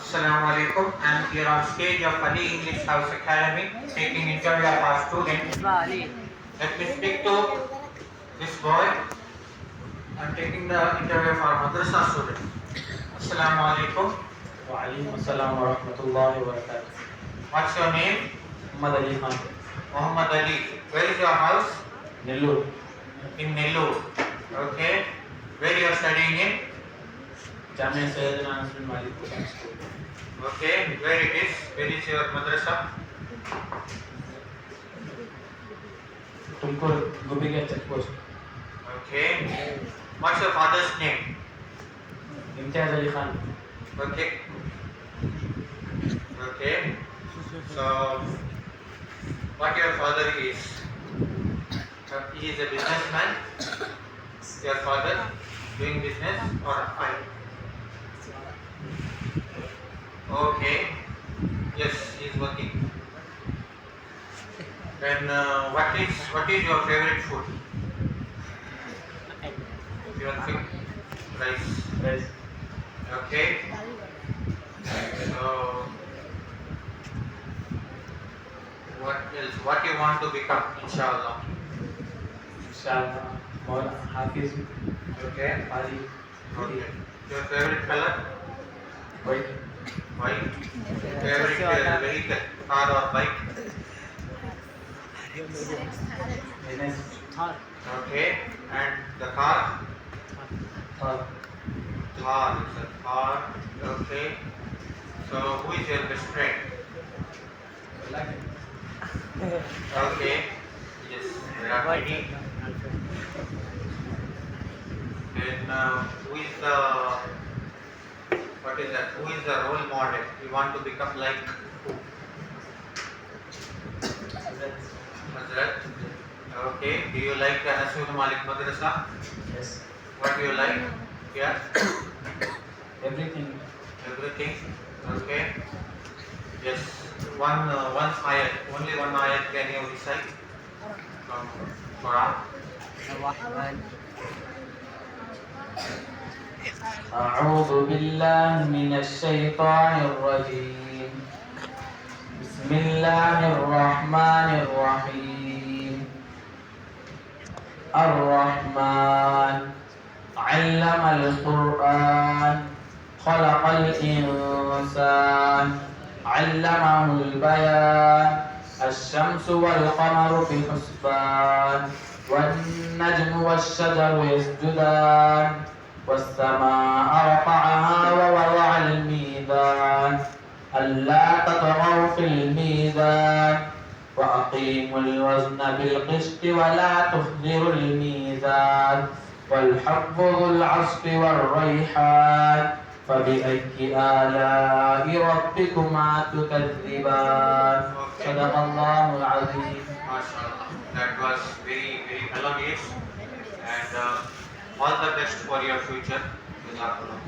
Assalamu alaikum. I am here on stage of Ali English House Academy taking interview of our students. Let me speak to this boy. I am taking the interview of our madrasa student. Assalamu alaikum. وعليكم السلام ورحمة الله وبركاته. What's your name? محمد علي خان. Muhammad Ali. Where is your house? نلور. In Nellore. Okay. Where you are studying in? جامعة سيدنا أنس بن مالك. Okay. Where it is? Where is your madrasa? तुमको गोभी का check post. Okay. What's your father's name? Imtiaz Ali Khan. Okay. Okay. So, what your father is? He is a businessman. Your father doing business or I? Okay. Yes, he is working. Then what is your favorite food? Your rice. Rice. Okay. So, what else? What you want to become, inshallah? इंशाअल्लाह. मौला हाफिज. Okay. आली. Okay. Your favorite color? White. White. Favorite vehicle? Car or bike? NS. Okay. And the car? और Thar. It's a car. Okay. So, who is your best friend? Okay. Yes. There are many. Then who is the what is that? Who is the role model? You want to become like who? Hazrat. Okay. Do you like the Anas bin Malik Madrasa? Yes. What do you like? Yeah. Everything. Everything. Okay. Yes. One ayat. Only one ayat can you recite from Quran? أعوذ بالله من الشيطان الرجيم. بسم الله الرحمن الرحيم. الرحمن علم القرآن خلق الإنسان علمه البيان الشمس والقمر بحسبان والنجم والشجر يسجدان والسماء رفعها ووضع الميزان ألا تطغوا في الميزان وأقيموا الوزن بالقسط ولا تخسروا الميزان والحب ذو العصف والريحان فبأي آلاء ربكما تكذبان صدق الله العظيم. MashaAllah. That was very melodious and all the best for your future. Jazakallah.